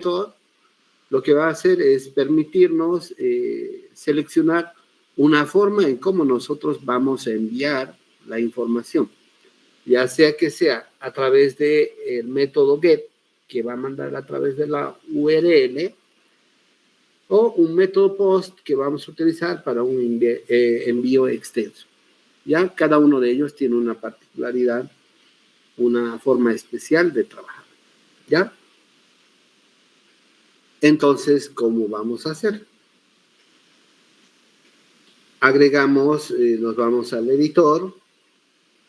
lo que va a hacer es permitirnos seleccionar una forma en cómo nosotros vamos a enviar la información, ya sea que sea a través del método GET, que va a mandar a través de la URL, o un método POST que vamos a utilizar para un envío extenso. Ya cada uno de ellos tiene una particularidad, una forma especial de trabajar. ¿Ya? Entonces, ¿cómo vamos a hacer? Agregamos, nos vamos al editor,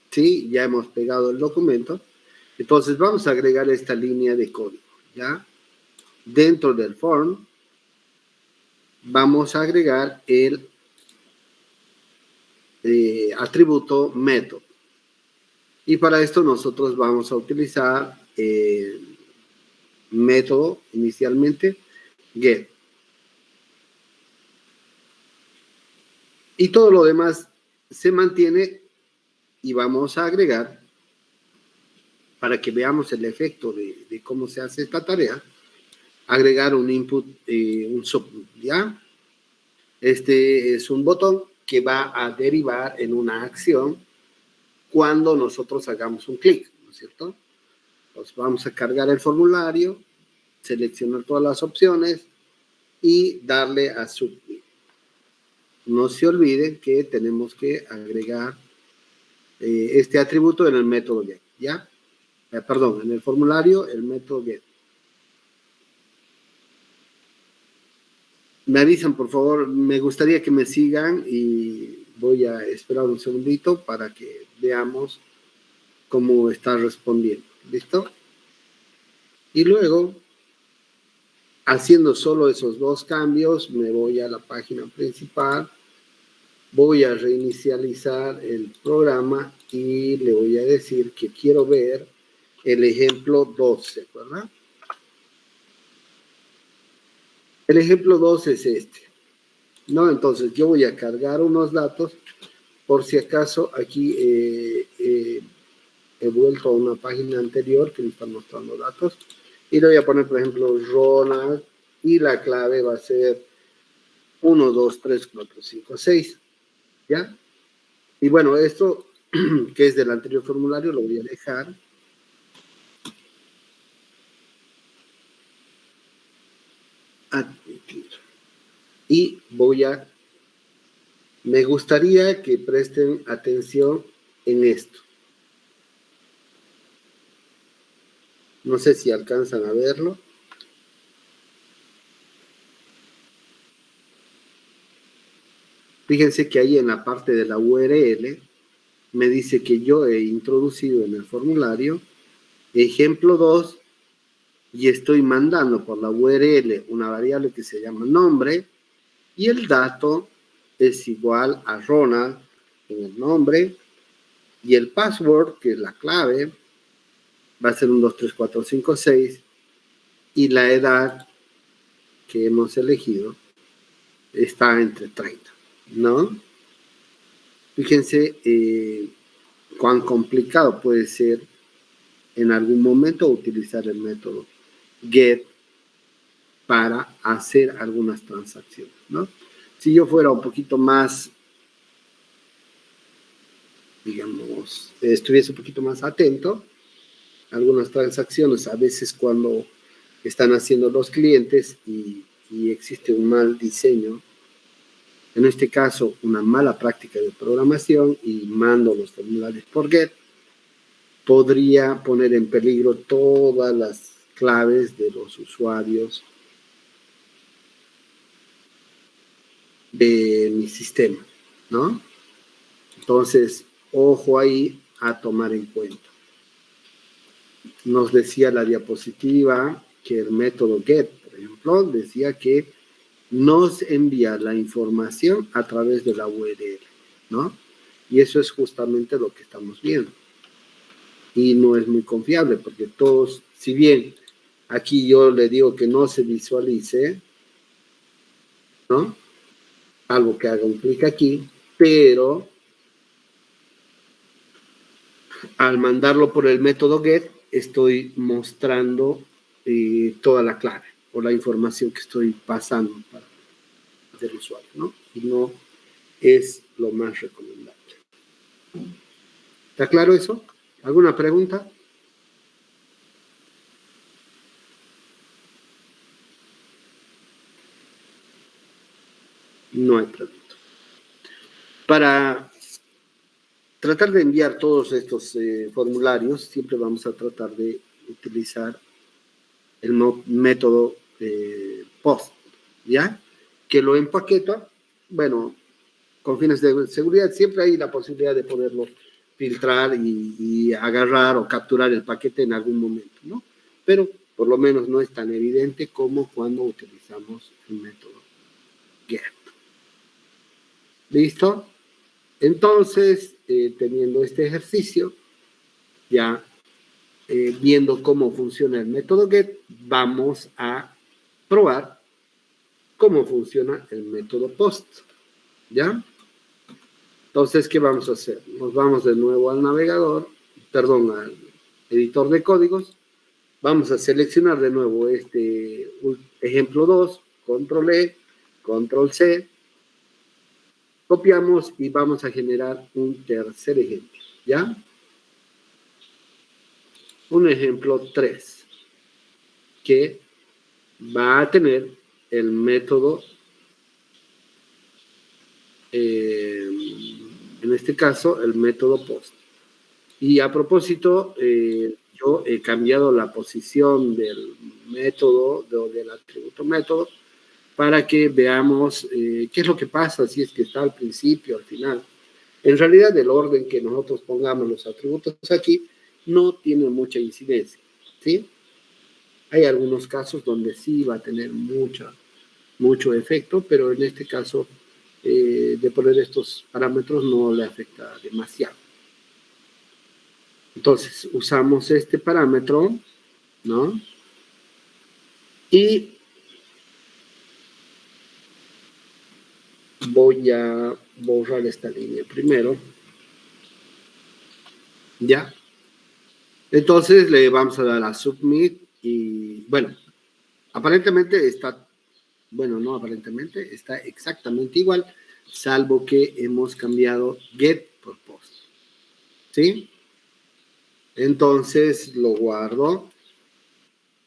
¿sí? Ya hemos pegado el documento. Entonces, vamos a agregar esta línea de código, ¿ya? Dentro del form, vamos a agregar el atributo método. Y para esto nosotros vamos a utilizar método inicialmente get. Y todo lo demás se mantiene y vamos a agregar, para que veamos el efecto de cómo se hace esta tarea, agregar un input, un submit, ¿ya? Este es un botón que va a derivar en una acción cuando nosotros hagamos un clic, ¿no es cierto? Pues vamos a cargar el formulario, seleccionar todas las opciones y darle a submit. No se olviden que tenemos que agregar este atributo en el método get, ¿ya? Perdón, en el formulario, el método get. Me avisan, por favor, me gustaría que me sigan y voy a esperar un segundito para que veamos cómo está respondiendo. ¿Listo? Y luego, haciendo solo esos dos cambios, me voy a la página principal, voy a reinicializar el programa y le voy a decir que quiero ver el ejemplo 12, ¿verdad? El ejemplo 12 es este, ¿no? Entonces, yo voy a cargar unos datos, por si acaso aquí he vuelto a una página anterior que me está mostrando datos, y le voy a poner, por ejemplo, Ronald, y la clave va a ser 1, 2, 3, 4, 5, 6, ¿ya? Y bueno, esto que es del anterior formulario lo voy a dejar. Admitir. Y me gustaría que presten atención en esto. No sé si alcanzan a verlo. Fíjense que ahí en la parte de la URL me dice que yo he introducido en el formulario ejemplo 2 y estoy mandando por la URL una variable que se llama nombre y el dato es igual a Ronald en el nombre y el password, que es la clave, va a ser 1, 2, 3, 4, 5, 6 y la edad que hemos elegido está entre 30, ¿no? Fíjense cuán complicado puede ser en algún momento utilizar el método get para hacer algunas transacciones, ¿no? Si yo fuera un poquito más, digamos, estuviese un poquito más atento, algunas transacciones, a veces cuando están haciendo los clientes y existe un mal diseño, en este caso una mala práctica de programación y mando los formularios por get, podría poner en peligro todas las claves de los usuarios de mi sistema, ¿no? Entonces, ojo ahí a tomar en cuenta. Nos decía la diapositiva que el método get, por ejemplo, decía que nos envía la información a través de la URL, ¿no? Y eso es justamente lo que estamos viendo. Y no es muy confiable porque todos, si bien aquí yo le digo que no se visualice, ¿no? Algo que haga un clic aquí, pero al mandarlo por el método get, estoy mostrando toda la clave, o la información que estoy pasando para el usuario, ¿no? Y no es lo más recomendable. ¿Está claro eso? ¿Alguna pregunta? No hay pregunta. Para tratar de enviar todos estos formularios, siempre vamos a tratar de utilizar el método POST, ¿ya? Que lo empaqueta, bueno, con fines de seguridad, siempre hay la posibilidad de poderlo filtrar y agarrar o capturar el paquete en algún momento, ¿no? Pero por lo menos no es tan evidente como cuando utilizamos el método GET. ¿Listo? Entonces, teniendo este ejercicio, ya viendo cómo funciona el método GET, vamos a probar cómo funciona el método POST, ¿ya? Entonces, ¿qué vamos a hacer? Nos vamos de nuevo al navegador, perdón, al editor de códigos. Vamos a seleccionar de nuevo este ejemplo 2, control E, control C. Copiamos y vamos a generar un tercer ejemplo, ¿ya? Un ejemplo 3, que va a tener el método, en este caso, el método POST. Y a propósito, yo he cambiado la posición del método, del atributo método, para que veamos qué es lo que pasa si es que está al principio, al final. En realidad, el orden que nosotros pongamos los atributos aquí no tiene mucha incidencia, ¿sí? Hay algunos casos donde sí va a tener mucho efecto, pero en este caso, de poner estos parámetros no le afecta demasiado. Entonces, usamos este parámetro, ¿no? Y voy a borrar esta línea primero. ¿Ya? Entonces, le vamos a dar a submit y, bueno, aparentemente está, bueno, no aparentemente, está exactamente igual, salvo que hemos cambiado get por post. ¿Sí? Entonces, lo guardo.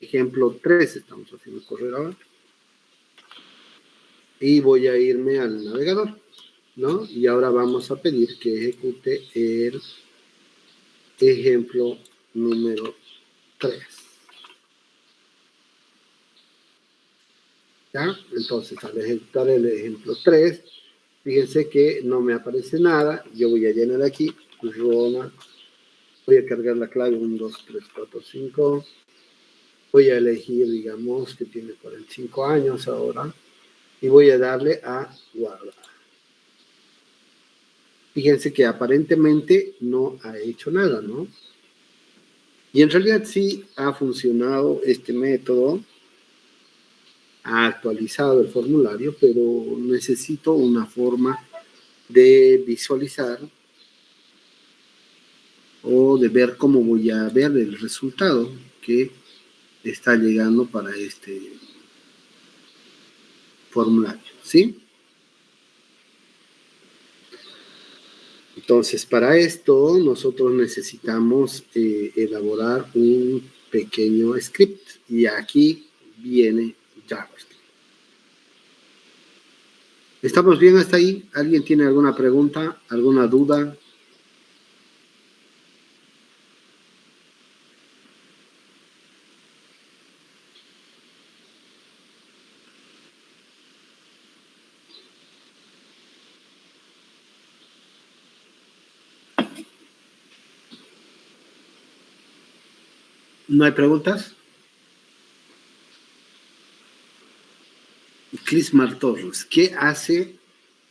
Ejemplo 3, estamos haciendo correr ahora. Y voy a irme al navegador, ¿no? Y ahora vamos a pedir que ejecute el ejemplo número 3. ¿Ya? Entonces, al ejecutar el ejemplo 3, fíjense que no me aparece nada. Yo voy a llenar aquí, Roma. Voy a cargar la clave 1, 2, 3, 4, 5. Voy a elegir, digamos, que tiene 45 años ahora. Y voy a darle a guardar. Fíjense que aparentemente no ha hecho nada, ¿no? Y en realidad sí ha funcionado este método, ha actualizado el formulario, pero necesito una forma de visualizar o de ver cómo voy a ver el resultado que está llegando para este formulario, ¿sí? Entonces, para esto nosotros necesitamos elaborar un pequeño script y aquí viene JavaScript. ¿Estamos bien hasta ahí? ¿Alguien tiene alguna pregunta, alguna duda? ¿No hay preguntas? Clismar Torres, ¿qué hace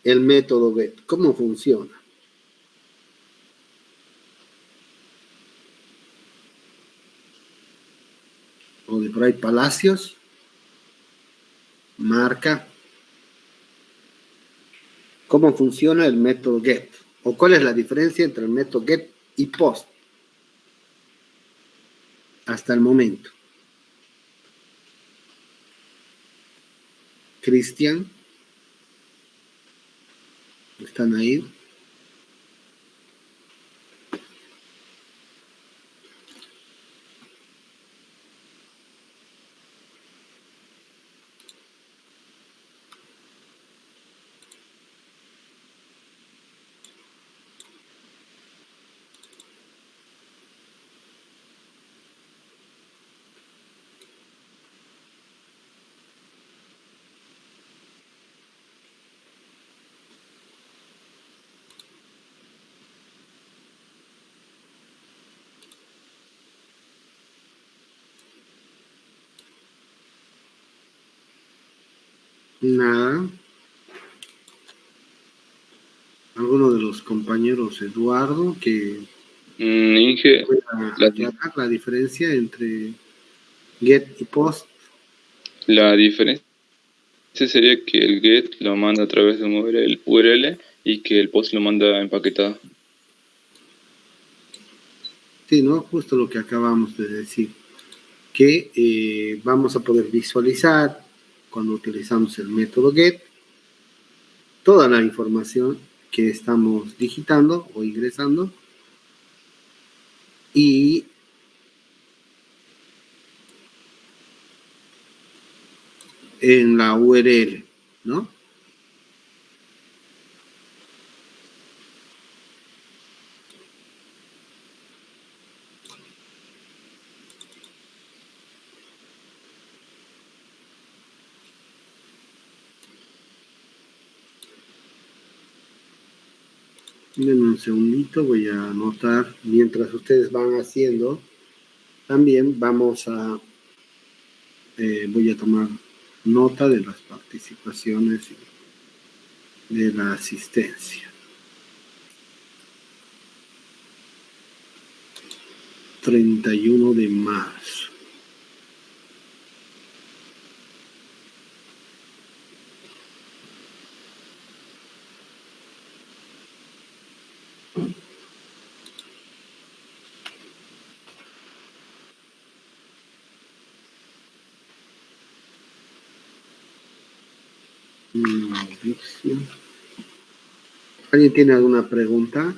el método get? ¿Cómo funciona? O de por ahí Palacios, marca. ¿Cómo funciona el método get? ¿O cuál es la diferencia entre el método get y post? Hasta el momento. Cristian, ¿están ahí? Nada. Alguno de los compañeros, Eduardo, que Inge, pueda aclarar la diferencia entre get y post. La diferencia sería que el get lo manda a través de un URL y que el post lo manda empaquetado. Sí, ¿no? Justo lo que acabamos de decir. Que vamos a poder visualizar cuando utilizamos el método get toda la información que estamos digitando o ingresando y en la URL, ¿no? Denme un segundito, voy a anotar mientras ustedes van haciendo. También vamos a, voy a tomar nota de las participaciones y de la asistencia. 31 de marzo. ¿Alguien tiene alguna pregunta?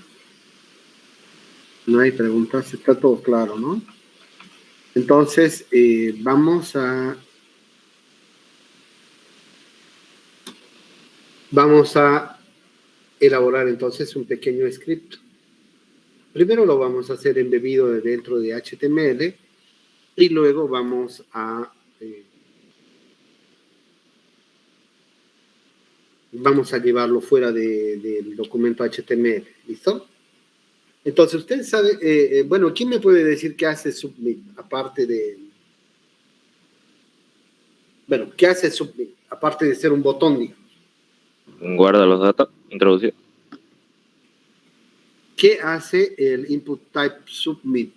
No hay preguntas, está todo claro, ¿no? Entonces, vamos a elaborar entonces un pequeño script. Primero lo vamos a hacer embebido dentro de HTML y luego vamos a llevarlo fuera del documento HTML. ¿Listo? Entonces, usted sabe, bueno, ¿quién me puede decir qué hace Submit? Aparte de... Bueno, ¿qué hace Submit? Aparte de ser un botón, digamos. Guarda los datos, introducir. ¿Qué hace el input type submit?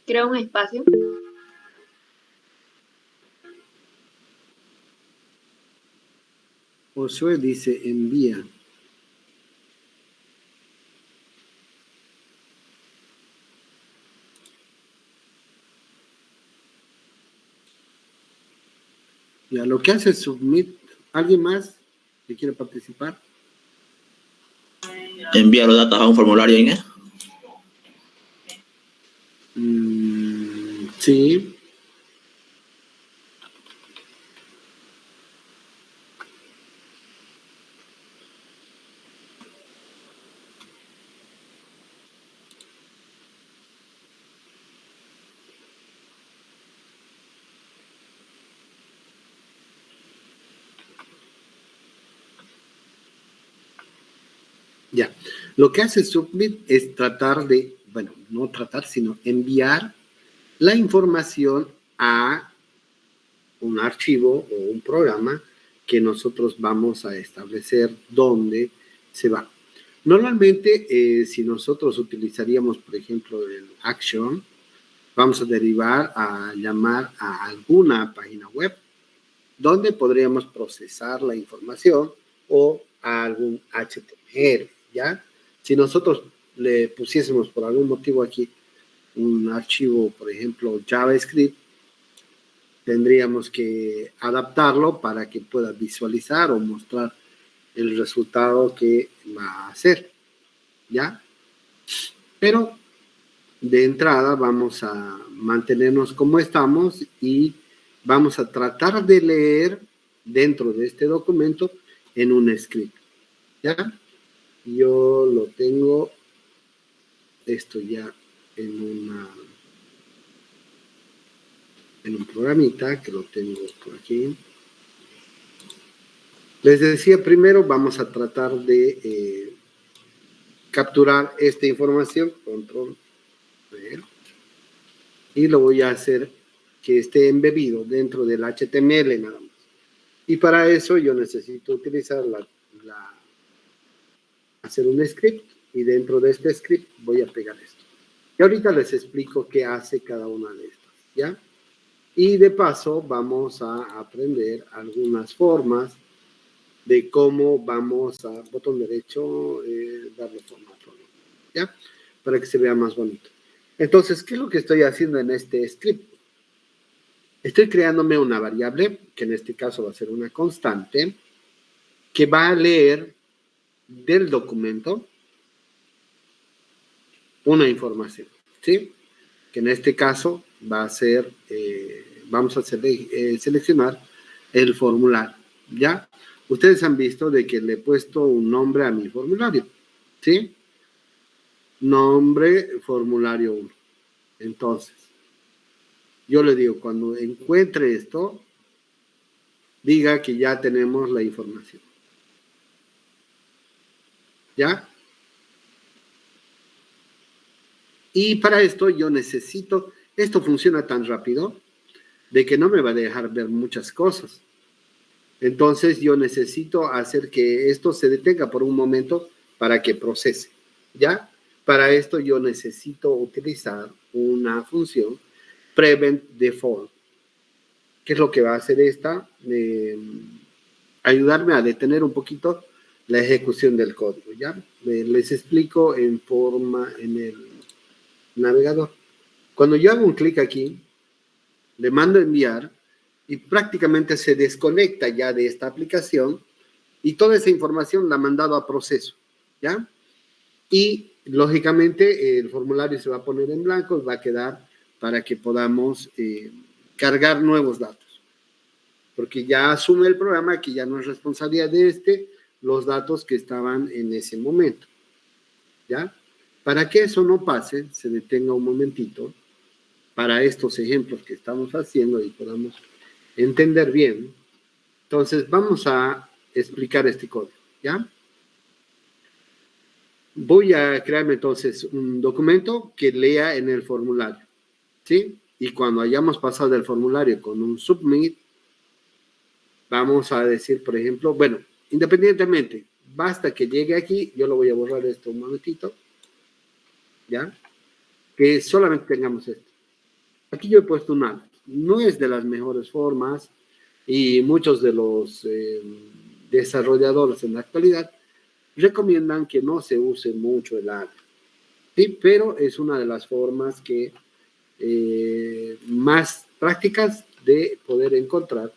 Crea un espacio. Josué dice envía. Ya, lo que hace submit, ¿alguien más que quiere participar? Envía los datos a un formulario, Inés. Sí. Ya, lo que hace Submit es tratar de, bueno, no tratar, sino enviar la información a un archivo o un programa que nosotros vamos a establecer dónde se va. Normalmente, si nosotros utilizaríamos, por ejemplo, el action, vamos a derivar a llamar a alguna página web donde podríamos procesar la información o a algún HTML, ¿ya? Si nosotros le pusiésemos por algún motivo aquí un archivo, por ejemplo, JavaScript, tendríamos que adaptarlo para que pueda visualizar o mostrar el resultado que va a hacer, ¿ya? Pero de entrada vamos a mantenernos como estamos y vamos a tratar de leer dentro de este documento en un script, ¿ya? Yo lo tengo, esto ya en un programita que lo tengo por aquí. Les decía, primero vamos a tratar de capturar esta información, control, y lo voy a hacer que esté embebido dentro del HTML nada más. Y para eso yo necesito utilizar hacer un script, y dentro de este script voy a pegar esto. Y ahorita les explico qué hace cada una de estas, ¿ya? Y de paso vamos a aprender algunas formas de cómo vamos a, botón derecho, darle forma, ¿ya? Para que se vea más bonito. Entonces, ¿qué es lo que estoy haciendo en este script? Estoy creándome una variable, que en este caso va a ser una constante, que va a leer del documento una información, ¿sí? Que en este caso va a ser, vamos a seleccionar el formulario, ¿ya? Ustedes han visto de que le he puesto un nombre a mi formulario, ¿sí? Nombre formulario 1. Entonces, yo le digo, cuando encuentre esto, diga que ya tenemos la información. ¿Ya? Y para esto yo necesito, esto funciona tan rápido, de que no me va a dejar ver muchas cosas. Entonces yo necesito hacer que esto se detenga por un momento para que procese. ¿Ya? Para esto yo necesito utilizar una función prevent default. ¿Qué es lo que va a hacer esta? Ayudarme a detener un poquito la ejecución del código, ¿ya? Les explico en el navegador. Cuando yo hago un clic aquí, le mando a enviar y prácticamente se desconecta ya de esta aplicación y toda esa información la ha mandado a proceso, ¿ya? Y lógicamente el formulario se va a poner en blanco, va a quedar para que podamos cargar nuevos datos. Porque ya asume el programa que ya no es responsabilidad de los datos que estaban en ese momento, ¿ya? Para que eso no pase, se detenga un momentito, para estos ejemplos que estamos haciendo y podamos entender bien. Entonces, vamos a explicar este código, ¿ya? Voy a crearme entonces un documento que lea en el formulario, ¿sí? Y cuando hayamos pasado el formulario con un submit, vamos a decir, por ejemplo, bueno, independientemente, basta que llegue aquí, yo lo voy a borrar esto un momentito, ¿ya? Que solamente tengamos esto. Aquí yo he puesto un alert. No es de las mejores formas y muchos de los desarrolladores en la actualidad recomiendan que no se use mucho el alert, ¿sí? Pero es una de las formas que más prácticas de poder encontrar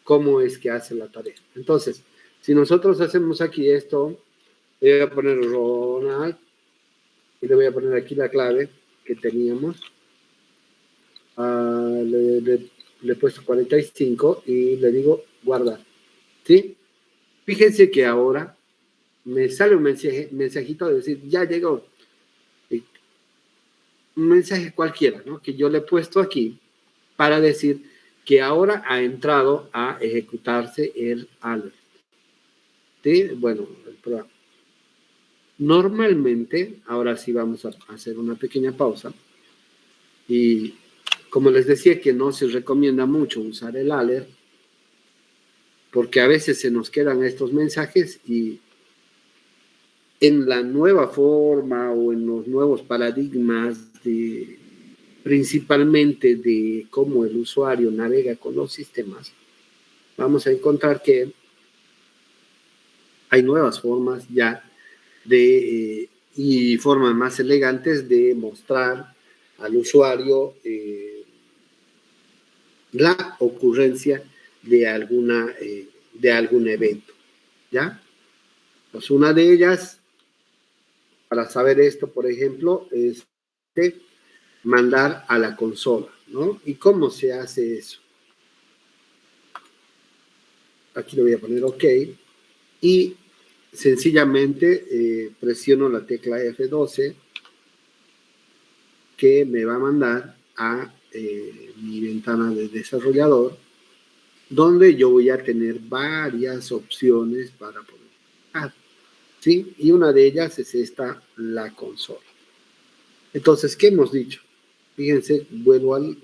cómo es que hace la tarea. Entonces, si nosotros hacemos aquí esto, le voy a poner Ronald y le voy a poner aquí la clave que teníamos. Le he puesto 45 y le digo guardar, ¿sí? Fíjense que ahora me sale un mensajito de decir, ya llegó. Un mensaje cualquiera, ¿no? Que yo le he puesto aquí para decir que ahora ha entrado a ejecutarse el alert. ¿Sí? Bueno, el programa. Normalmente, ahora sí vamos a hacer una pequeña pausa. Y como les decía que no se recomienda mucho usar el alert, porque a veces se nos quedan estos mensajes y en la nueva forma o en los nuevos paradigmas principalmente de cómo el usuario navega con los sistemas, vamos a encontrar que hay nuevas formas ya y formas más elegantes de mostrar al usuario la ocurrencia de algún evento, ¿ya? Pues una de ellas, para saber esto, por ejemplo, es mandar a la consola, ¿no? ¿Y cómo se hace eso? Aquí le voy a poner OK y sencillamente presiono la tecla F12 que me va a mandar a mi ventana de desarrollador, donde yo voy a tener varias opciones para poder jugar, ¿sí? Y una de ellas es esta, la consola. Entonces, ¿qué hemos dicho? Fíjense, vuelvo al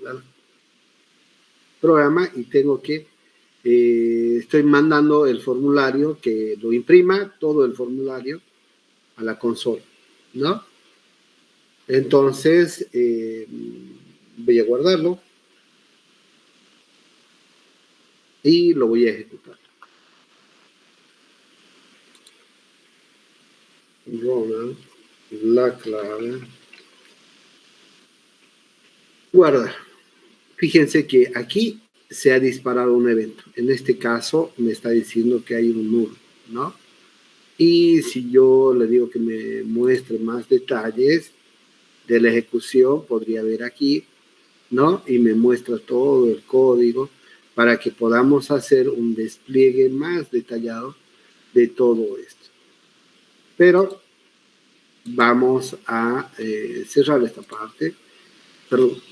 programa y tengo que, estoy mandando el formulario que lo imprima, todo el formulario, a la consola, ¿no? Entonces, voy a guardarlo y lo voy a ejecutar. Ronald, la clave. Guardar. Fíjense que aquí se ha disparado un evento. En este caso me está diciendo que hay un null, ¿no? Y si yo le digo que me muestre más detalles de la ejecución, podría ver aquí, ¿no? Y me muestra todo el código para que podamos hacer un despliegue más detallado de todo esto. Pero vamos a cerrar esta parte, perdón,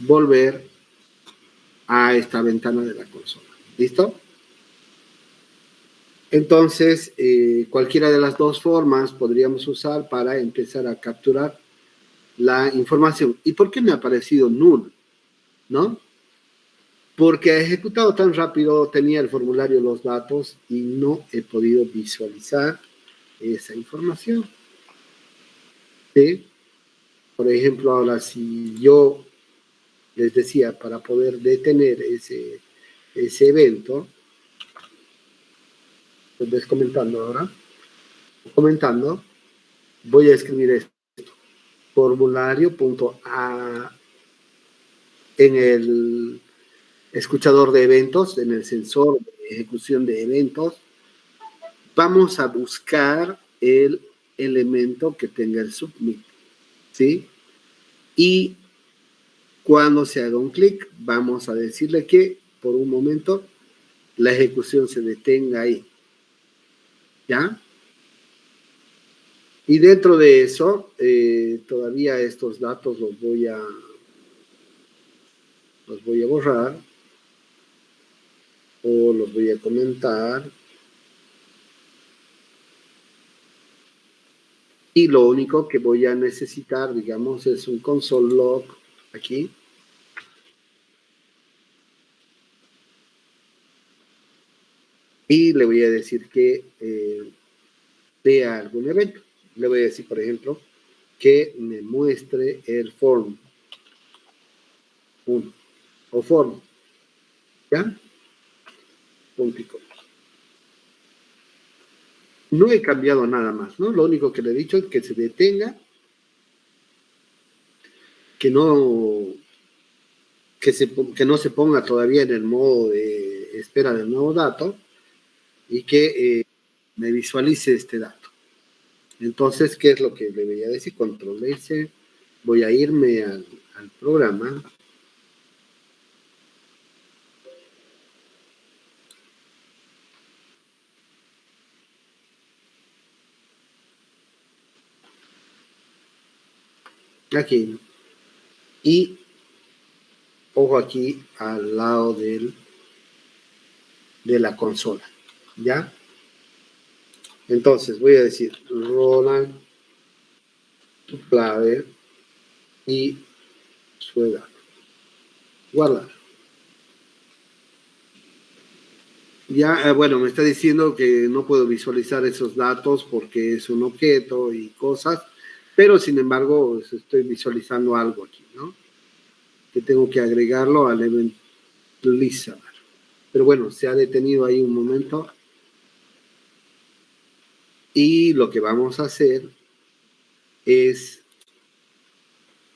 volver a esta ventana de la consola. ¿Listo? Entonces, cualquiera de las dos formas podríamos usar para empezar a capturar la información. ¿Y por qué me ha aparecido null? ¿No? Porque ha ejecutado tan rápido, tenía el formulario, los datos, y no he podido visualizar esa información. ¿Sí? Por ejemplo, ahora si yo les decía, para poder detener ese evento, pues comentando, voy a escribir esto, formulario.a en el escuchador de eventos, en el sensor de ejecución de eventos, vamos a buscar el elemento que tenga el submit, ¿sí? Y cuando se haga un clic, vamos a decirle que por un momento la ejecución se detenga ahí, ¿ya? Y dentro de eso, todavía estos datos los voy a borrar o los voy a comentar. Y lo único que voy a necesitar, digamos, es un console log aquí. Y le voy a decir que vea algún evento. Le voy a decir, por ejemplo, que me muestre el form 1 o form. ¿Ya? Puntico. No he cambiado nada más, ¿no? Lo único que le he dicho es que se detenga, que no se ponga todavía en el modo de espera del nuevo dato y que me visualice este dato. Entonces, ¿qué es lo que le voy a decir? Control S, voy a irme al programa. Aquí. Y ojo aquí al lado de la consola. ¿Ya? Entonces voy a decir Roland, tu clave y su edad. Guardar. Ya, bueno, me está diciendo que no puedo visualizar esos datos porque es un objeto y cosas, pero sin embargo estoy visualizando algo aquí, ¿no? Que tengo que agregarlo al event lizard. Pero bueno, se ha detenido ahí un momento. Y lo que vamos a hacer es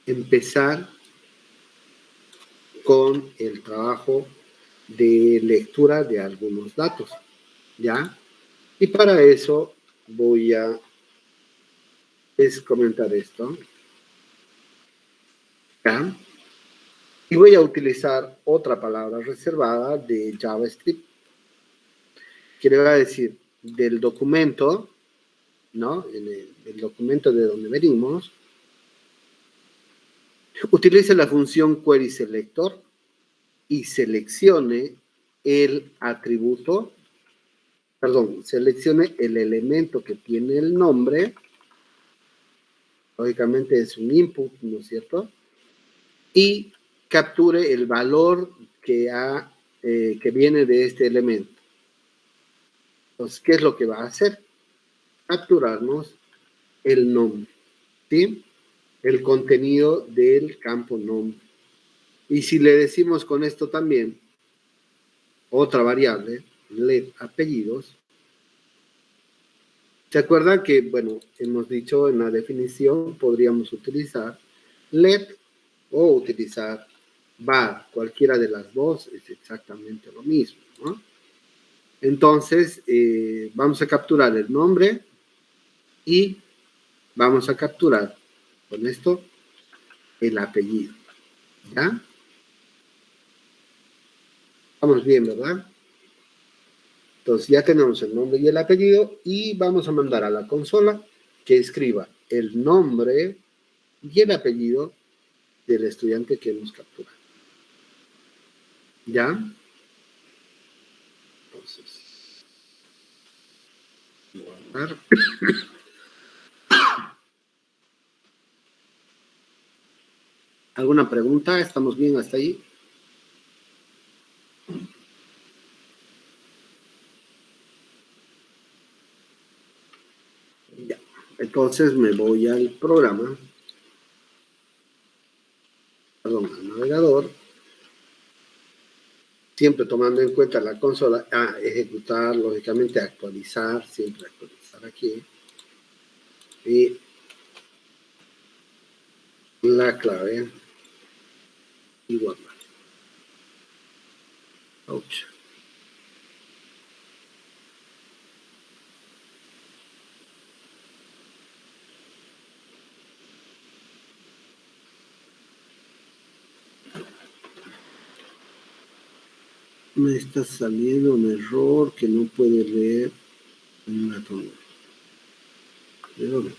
empezar con el trabajo de lectura de algunos datos, ¿ya? Y para eso voy a comentar esto, ¿ya? Y voy a utilizar otra palabra reservada de JavaScript, que le va a decir del documento, ¿no? En el documento de donde venimos, utilice la función querySelector y seleccione el atributo, perdón, seleccione el elemento que tiene el nombre, lógicamente es un input, ¿no es cierto? Y capture el valor que viene de este elemento. Entonces, ¿qué es lo que va a hacer? Capturarnos el nombre, ¿sí? El contenido del campo nombre. Y si le decimos con esto también otra variable, let apellidos, ¿se acuerdan que, bueno, hemos dicho en la definición, podríamos utilizar let o utilizar var? Cualquiera de las dos es exactamente lo mismo, ¿no? Entonces, vamos a capturar el nombre y vamos a capturar con esto el apellido, ¿ya? Vamos bien, ¿verdad? Entonces ya tenemos el nombre y el apellido y vamos a mandar a la consola que escriba el nombre y el apellido del estudiante que hemos capturado. ¿Ya? Entonces, guardar. ¿Alguna pregunta? ¿Estamos bien hasta ahí? Ya. Entonces me voy al programa, perdón, al navegador, siempre tomando en cuenta la consola, ejecutar, lógicamente actualizar, siempre actualizar aquí, y la clave y guardar. Ouch. Me está saliendo un error que no puede leer una tonalidad. ¿De dónde?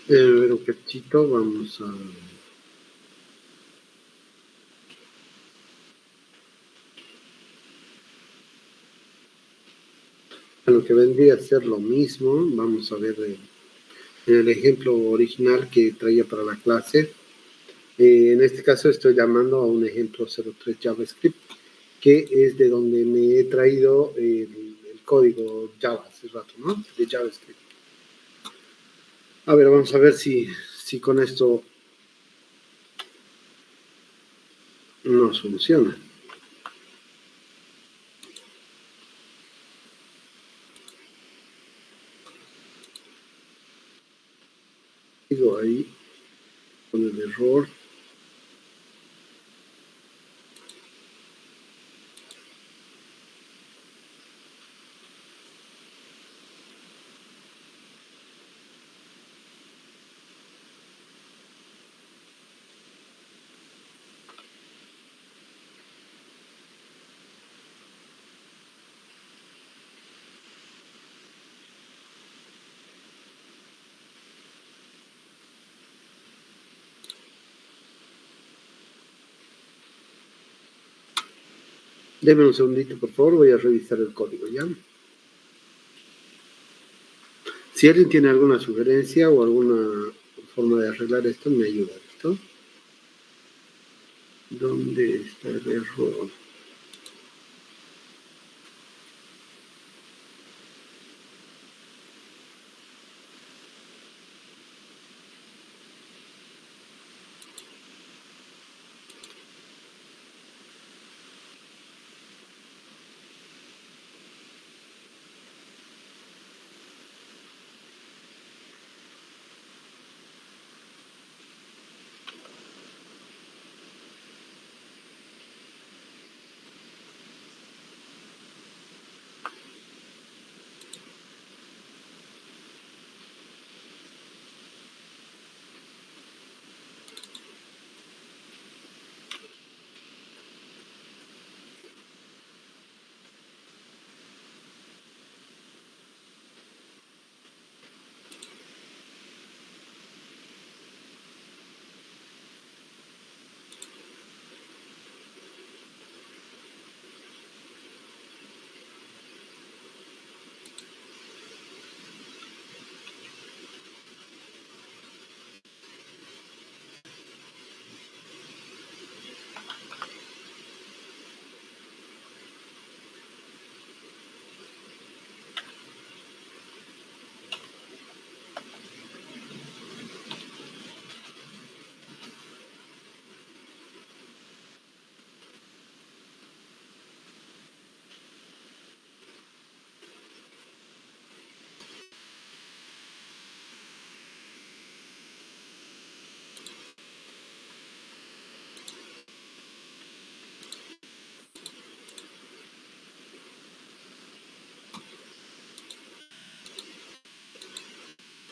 Un cachito, vamos a... Lo que vendría a ser lo mismo, vamos a ver en el ejemplo original que traía para la clase. En este caso estoy llamando a un ejemplo 03 JavaScript, que es de donde me he traído el código Java hace rato, ¿no? De JavaScript. A ver, vamos a ver si con esto nos funciona. Digo ahí con el error. Deme un segundito, por favor, voy a revisar el código, ¿ya? Si alguien tiene alguna sugerencia o alguna forma de arreglar esto, me ayuda, ¿listo? ¿Dónde está el error?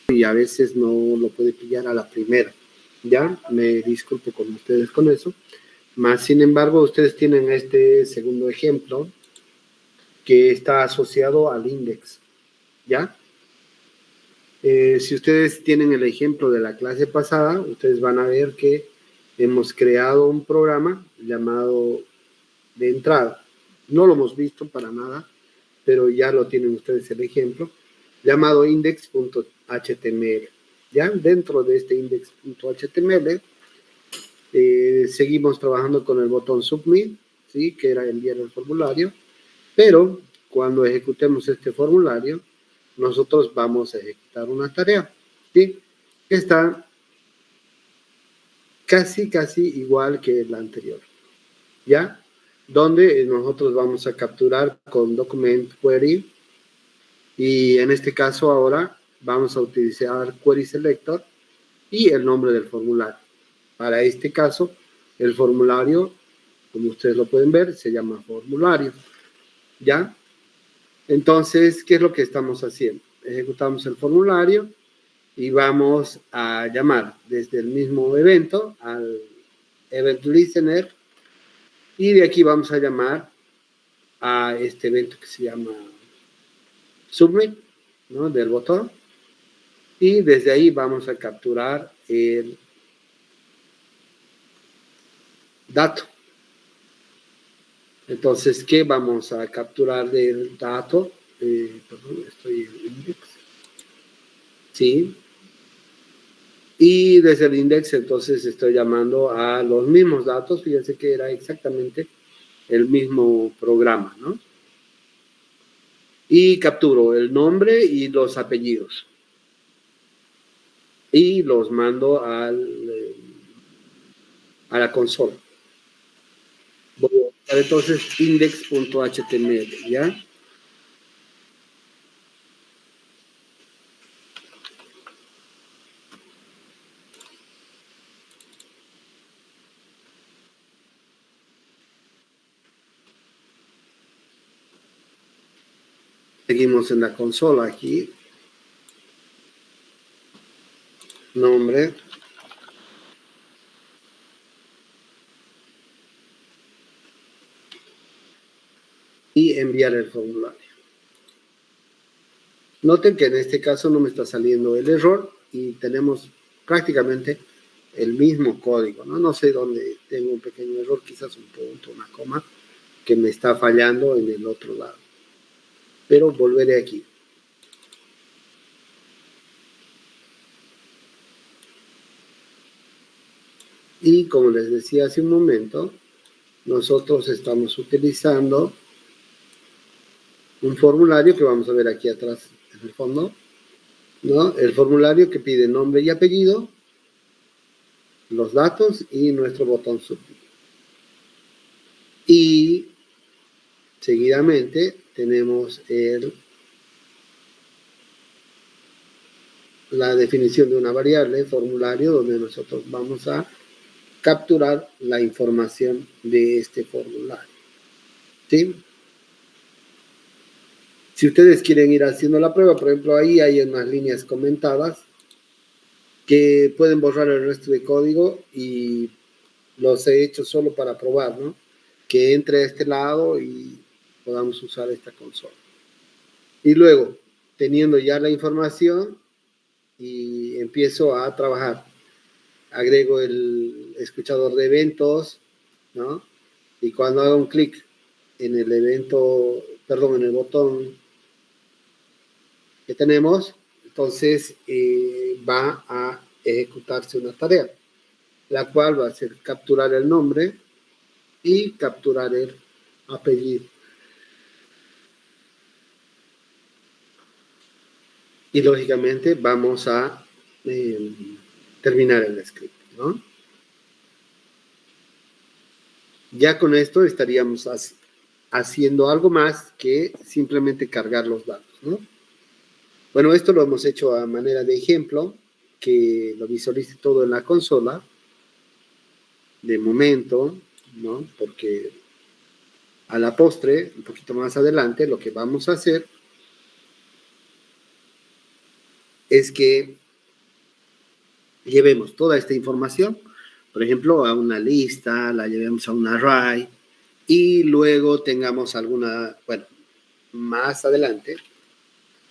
Y a veces no lo puede pillar a la primera. Ya, me disculpo con ustedes con eso. Más sin embargo, ustedes tienen este segundo ejemplo que está asociado al index. ¿Ya? Si ustedes tienen el ejemplo de la clase pasada, ustedes van a ver que hemos creado un programa llamado de entrada. No lo hemos visto para nada, pero ya lo tienen ustedes el ejemplo, llamado index.html. Ya dentro de este index.html seguimos trabajando con el botón submit, ¿sí? Que era enviar el formulario, pero cuando ejecutemos este formulario, nosotros vamos a ejecutar una tarea, ¿sí? Que está casi igual que la anterior, ¿ya? Donde nosotros vamos a capturar con document query y en este caso ahora vamos a utilizar query selector y el nombre del formulario. Para este caso, el formulario, como ustedes lo pueden ver, se llama formulario, ¿ya? Entonces, ¿qué es lo que estamos haciendo? Ejecutamos el formulario y vamos a llamar desde el mismo evento al event listener y de aquí vamos a llamar a este evento que se llama submit, ¿no? Del botón. Y desde ahí vamos a capturar el dato. Entonces, ¿qué vamos a capturar del dato? Perdón, estoy en index. Sí. Y desde el index, entonces, estoy llamando a los mismos datos. Fíjense que era exactamente el mismo programa, ¿no? Y capturo el nombre y los apellidos. Y los mando a la consola. Voy a buscar entonces index.html, ¿ya? Seguimos en la consola aquí. Nombre. Y enviar el formulario. Noten que en este caso no me está saliendo el error y tenemos prácticamente el mismo código, ¿no? No sé dónde tengo un pequeño error, quizás un punto, una coma, que me está fallando en el otro lado. Pero volveré aquí. Y como les decía hace un momento, nosotros estamos utilizando un formulario que vamos a ver aquí atrás en el fondo, ¿no? El formulario que pide nombre y apellido, los datos y nuestro botón submit. Y seguidamente tenemos la definición de una variable, formulario, donde nosotros vamos a capturar la información de este formulario. ¿Sí? Si ustedes quieren ir haciendo la prueba, por ejemplo, ahí hay unas líneas comentadas que pueden borrar el resto de código y los he hecho solo para probar, ¿no? Que entre a este lado y podamos usar esta consola. Y luego, teniendo ya la información, y empiezo a trabajar. Agrego el escuchador de eventos, ¿no? Y cuando hago un clic en el evento, perdón, en el botón que tenemos, entonces va a ejecutarse una tarea, la cual va a ser capturar el nombre y capturar el apellido. Y lógicamente vamos a terminar el script, ¿no? Ya con esto estaríamos haciendo algo más que simplemente cargar los datos, ¿no? Bueno, esto lo hemos hecho a manera de ejemplo, que lo visualice todo en la consola, de momento, ¿no? Porque a la postre, un poquito más adelante, lo que vamos a hacer es que llevemos toda esta información, por ejemplo, a una lista, la llevemos a un array, y luego tengamos alguna, bueno, más adelante,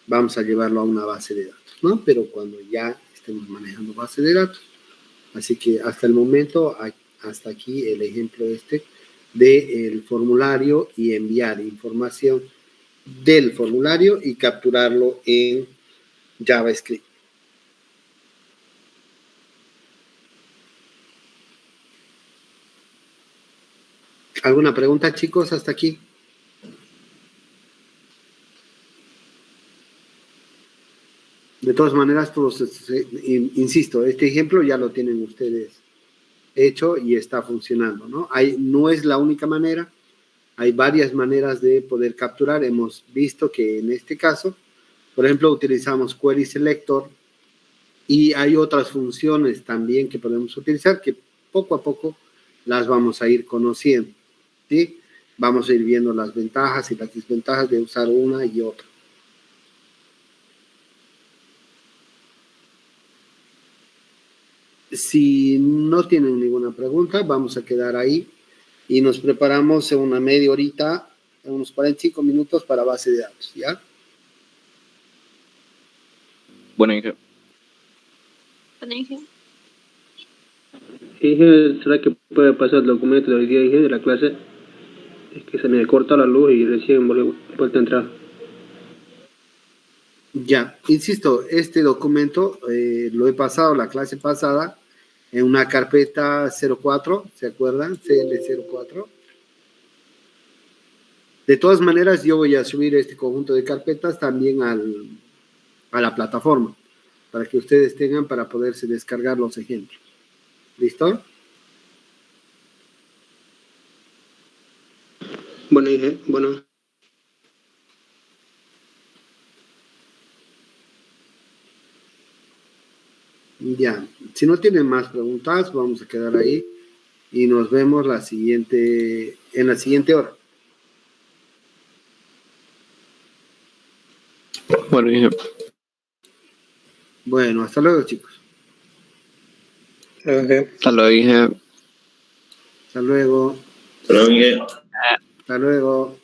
vamos a llevarlo a una base de datos, ¿no? Pero cuando ya estemos manejando base de datos. Así que hasta el momento, hasta aquí el ejemplo del formulario y enviar información del formulario y capturarlo en JavaScript. ¿Alguna pregunta, chicos, hasta aquí? De todas maneras, todos, insisto, este ejemplo ya lo tienen ustedes hecho y está funcionando, ¿no? No es la única manera, hay varias maneras de poder capturar. Hemos visto que en este caso, por ejemplo, utilizamos Query Selector y hay otras funciones también que podemos utilizar que poco a poco las vamos a ir conociendo, ¿sí? Vamos a ir viendo las ventajas y las desventajas de usar una y otra. Si no tienen ninguna pregunta, vamos a quedar ahí y nos preparamos en una media horita, en unos 45 minutos para base de datos, ¿ya? Bueno, Inge. Inge. Inge, ¿será que puede pasar el documento de hoy día, Inge, de la clase? Es que se me corta la luz y recién vuelta a entrar. Ya, insisto, este documento lo he pasado la clase pasada en una carpeta 04, ¿se acuerdan? CL04. De todas maneras, yo voy a subir este conjunto de carpetas también a la plataforma, para que ustedes tengan para poderse descargar los ejemplos. ¿Listo? Bueno, Inge, bueno. Ya, si no tienen más preguntas, vamos a quedar ahí y nos vemos en la siguiente hora. Bueno, Inge. Bueno, hasta luego, chicos. Hasta luego, Inge. Hasta luego. Pero, Inge. Hasta luego.